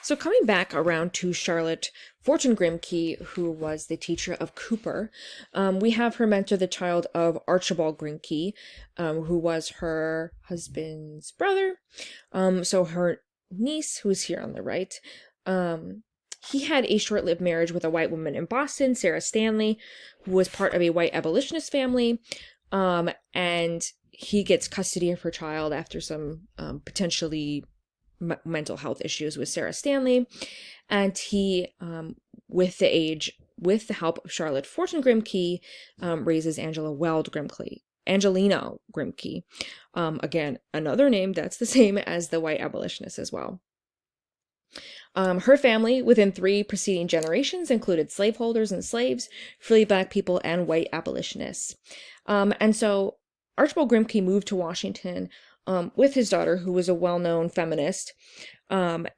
So coming back around to Charlotte Fortune Grimke, who was the teacher of Cooper, we have her mentor, the child of Archibald Grimke, who was her husband's brother. So her niece, who's here on the right, he had a short-lived marriage with a white woman in Boston, Sarah Stanley, who was part of a white abolitionist family, and he gets custody of her child after some potentially mental health issues with Sarah Stanley, and he, with the help of Charlotte Fortune Grimke, raises Angelina Grimke, again, another name that's the same as the white abolitionist as well. Her family, within 3 preceding generations, included slaveholders and slaves, free Black people, and white abolitionists. And so Archibald Grimke moved to Washington with his daughter, who was a well-known feminist, and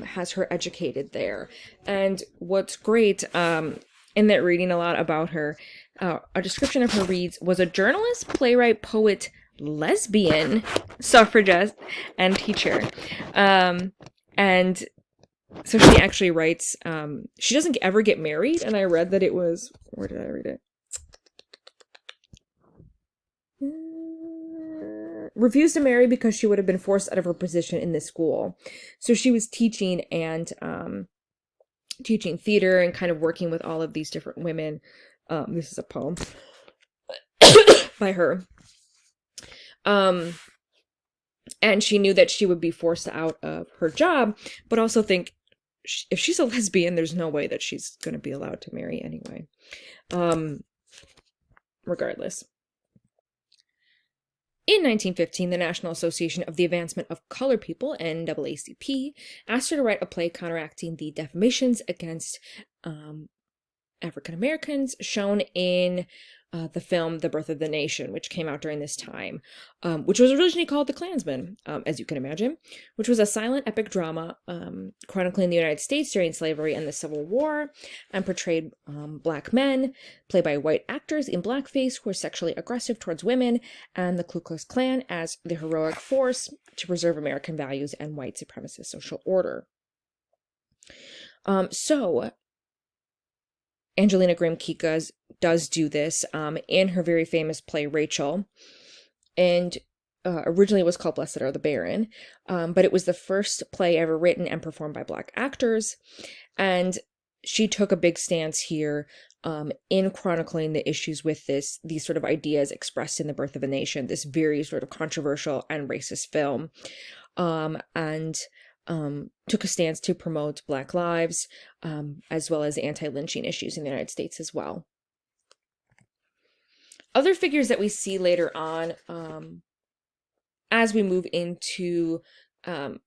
has her educated there. And what's great in that reading a lot about her, a description of her reads, was a journalist, playwright, poet, lesbian, suffragette, and teacher. And so she actually writes, she doesn't ever get married, and I read that it was, where did I read it? Refused to marry because she would have been forced out of her position in the school. So she was teaching and teaching theater and kind of working with all of these different women. This is a poem by her. And she knew that she would be forced out of her job, but also think if she's a lesbian, there's no way that she's going to be allowed to marry anyway. Regardless. In 1915, the National Association of the Advancement of Colored People, NAACP, asked her to write a play counteracting the defamations against African Americans shown in the film The Birth of the Nation, which came out during this time, which was originally called The Klansman, as you can imagine, which was a silent epic drama chronicling the United States during slavery and the Civil War, and portrayed Black men, played by white actors in blackface who were sexually aggressive towards women, and the Ku Klux Klan as the heroic force to preserve American values and white supremacist social order. So Angelina Grimke does do this in her very famous play Rachel, and originally it was called Blessed Are the Barren, but it was the first play ever written and performed by Black actors, and she took a big stance here in chronicling the issues with these sort of ideas expressed in The Birth of a Nation, this very sort of controversial and racist film, and took a stance to promote Black lives, as well as anti-lynching issues in the United States as well. Other figures that we see later on, as we move into sort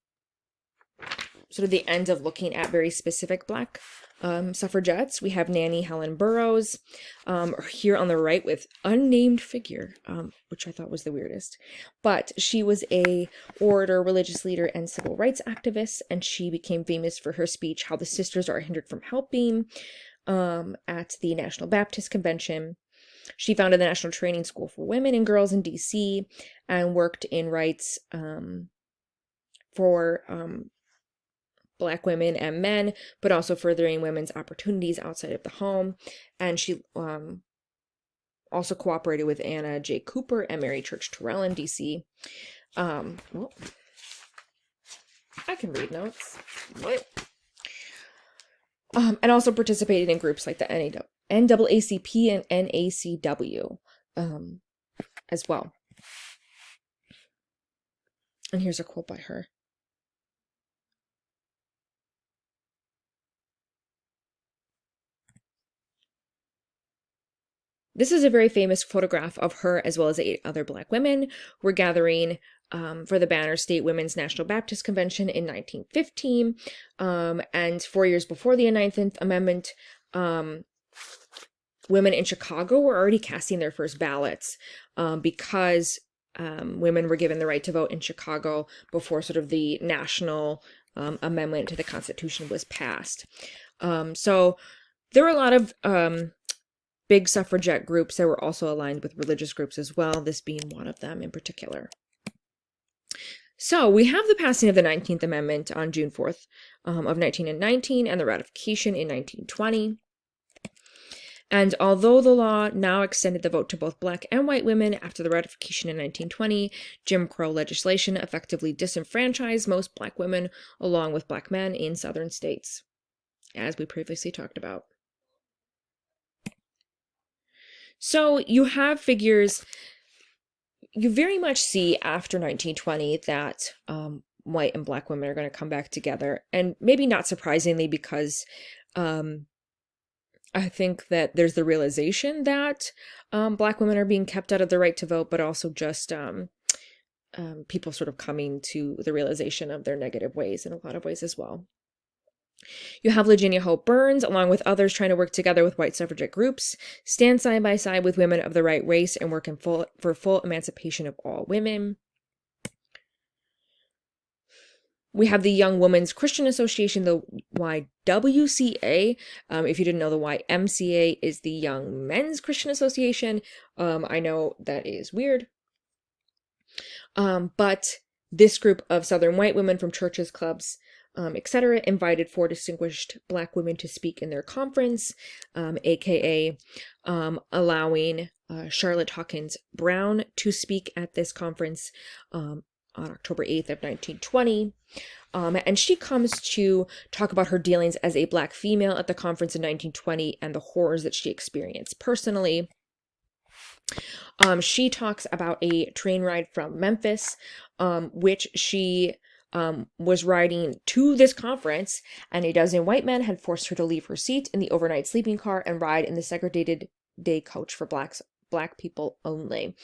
of the end of looking at very specific Black suffragettes, we have Nannie Helen Burroughs, here on the right with unnamed figure, which I thought was the weirdest. But she was a orator, religious leader, and civil rights activist, and she became famous for her speech, How the Sisters Are Hindered from Helping, at the National Baptist Convention. She founded the National Training School for Women and Girls in D.C. and worked in rights for Black women and men, but also furthering women's opportunities outside of the home. And she also cooperated with Anna J. Cooper and Mary Church Terrell in D.C. Well, I can read notes. What? And also participated in groups like the NAACP and NACW as well. And here's a quote by her. This is a very famous photograph of her as well as 8 other Black women who were gathering for the Banner State Women's National Baptist Convention in 1915. And 4 years before the 19th Amendment, women in Chicago were already casting their first ballots because women were given the right to vote in Chicago before sort of the national amendment to the Constitution was passed. So there were a lot of big suffragette groups that were also aligned with religious groups as well, this being one of them in particular. So we have the passing of the 19th Amendment on June 4th of 1919 and the ratification in 1920. And although the law now extended the vote to both Black and white women after the ratification in 1920, Jim Crow legislation effectively disenfranchised most Black women along with Black men in Southern states, as we previously talked about. So you have figures, you very much see after 1920 that white and Black women are going to come back together, and maybe not surprisingly because I think that there's the realization that Black women are being kept out of the right to vote, but also just people sort of coming to the realization of their negative ways in a lot of ways as well. You have Virginia Hope Burns, along with others, trying to work together with white suffragette groups, stand side by side with women of the right race, and work for full emancipation of all women. We have the Young Women's Christian Association, the YWCA. If you didn't know, the YMCA is the Young Men's Christian Association. I know that is weird. But this group of Southern white women from churches, clubs, etc., invited 4 distinguished Black women to speak in their conference, aka allowing Charlotte Hawkins Brown to speak at this conference on October 8th of 1920. And she comes to talk about her dealings as a Black female at the conference in 1920 and the horrors that she experienced personally. She talks about a train ride from Memphis, which she was riding to this conference, and a dozen white men had forced her to leave her seat in the overnight sleeping car and ride in the segregated day coach for Black people only.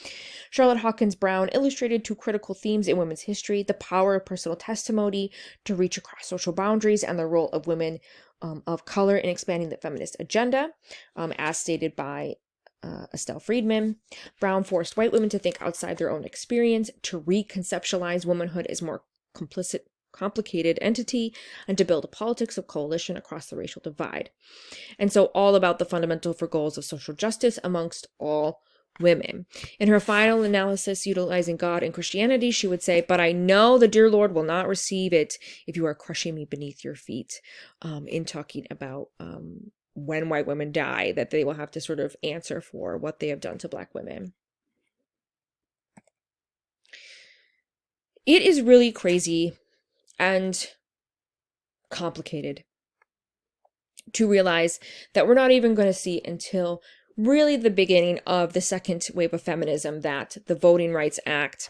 Charlotte Hawkins Brown illustrated 2 critical themes in women's history: the power of personal testimony to reach across social boundaries and the role of women of color in expanding the feminist agenda, as stated by Estelle Friedman. Brown forced white women to think outside their own experience, to reconceptualize womanhood as more complicated entity, and to build a politics of coalition across the racial divide. And so all about the fundamental for goals of social justice amongst all women. In her final analysis, utilizing God and Christianity, she would say, "But I know the dear Lord will not receive it if you are crushing me beneath your feet," in talking about when white women die, that they will have to sort of answer for what they have done to Black women. It is really crazy and complicated to realize that we're not even going to see until really the beginning of the second wave of feminism that the Voting Rights Act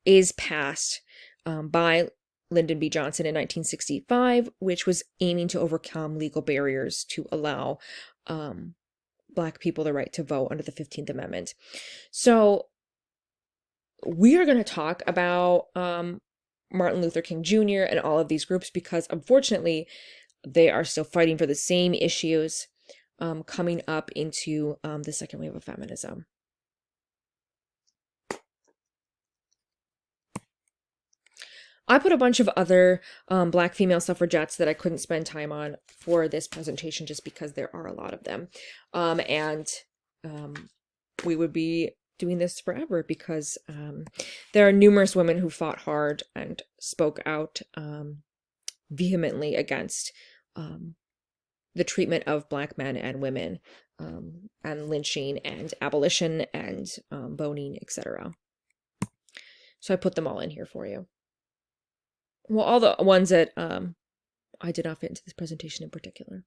is passed by Lyndon B. Johnson in 1965, which was aiming to overcome legal barriers to allow Black people the right to vote under the 15th Amendment. So we are going to talk about Martin Luther King Jr. and all of these groups because, unfortunately, they are still fighting for the same issues coming up into the second wave of feminism. I put a bunch of other Black female suffragettes that I couldn't spend time on for this presentation just because there are a lot of them. And we would be doing this forever because there are numerous women who fought hard and spoke out vehemently against the treatment of Black men and women, and lynching and abolition and voting, etc. So I put them all in here for you. Well, all the ones that I did not fit into this presentation in particular,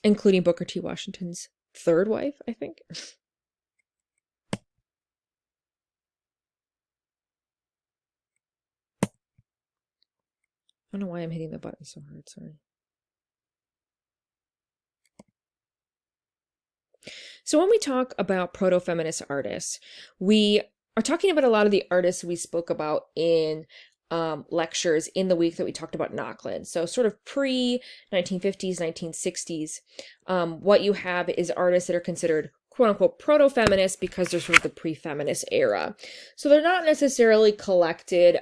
including Booker T. Washington's third wife, I think. I don't know why I'm hitting the button so hard, sorry. So when we talk about proto-feminist artists, we are talking about a lot of the artists we spoke about in lectures in the week that we talked about in Auckland. So sort of pre-1950s, 1960s, what you have is artists that are considered quote-unquote proto-feminist because they're sort of the pre-feminist era. So they're not necessarily collected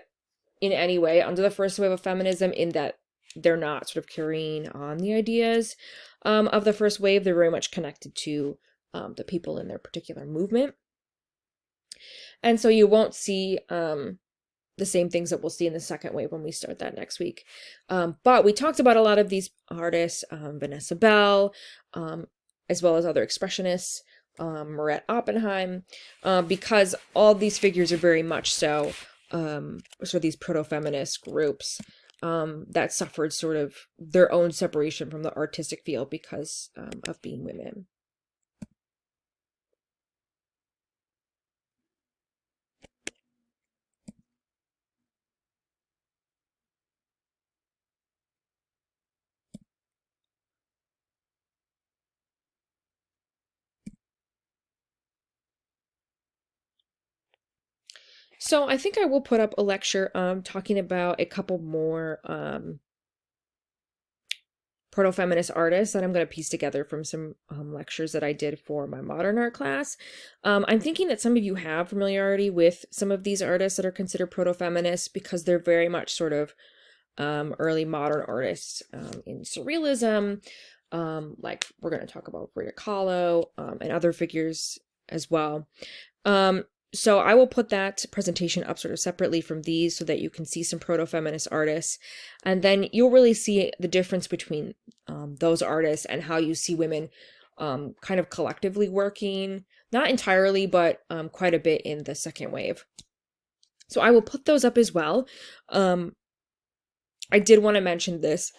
in any way under the first wave of feminism in that they're not sort of carrying on the ideas of the first wave. They're very much connected to the people in their particular movement. And so you won't see the same things that we'll see in the second wave when we start that next week. But we talked about a lot of these artists, Vanessa Bell, as well as other expressionists, Moret Oppenheim, because all these figures are very much so these proto-feminist groups that suffered sort of their own separation from the artistic field because of being women. So I think I will put up a lecture talking about a couple more proto-feminist artists that I'm going to piece together from some lectures that I did for my modern art class. I'm thinking that some of you have familiarity with some of these artists that are considered proto-feminists because they're very much sort of early modern artists in surrealism. Like we're going to talk about Frida Kahlo and other figures as well. So I will put that presentation up sort of separately from these so that you can see some proto-feminist artists. And then you'll really see the difference between those artists and how you see women kind of collectively working, not entirely, but quite a bit in the second wave. So I will put those up as well. I did want to mention this.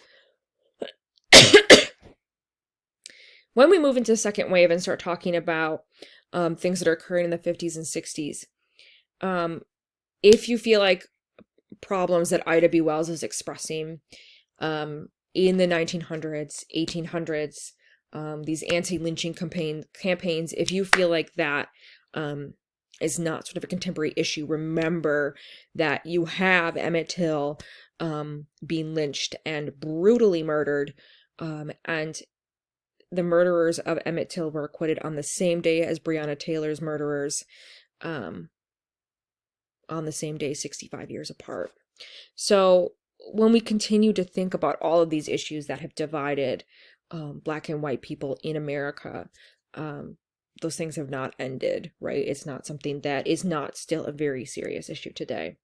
When we move into the second wave and start talking about things that are occurring in the 50s and 60s, if you feel like problems that Ida B. Wells is expressing in the 1900s, 1800s, these anti-lynching campaigns, if you feel like that is not sort of a contemporary issue, remember that you have Emmett Till being lynched and brutally murdered, and the murderers of Emmett Till were acquitted on the same day as Breonna Taylor's murderers, on the same day, 65 years apart. So when we continue to think about all of these issues that have divided Black and white people in America, those things have not ended, right? It's not something that is not still a very serious issue today.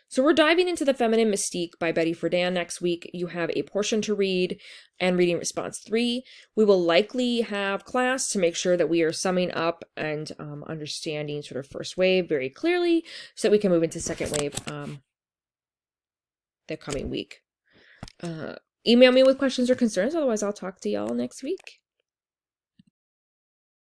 So we're diving into The Feminine Mystique by Betty Friedan next week. You have a portion to read and reading response 3. We will likely have class to make sure that we are summing up and understanding sort of first wave very clearly so that we can move into second wave the coming week. Email me with questions or concerns. Otherwise, I'll talk to y'all next week.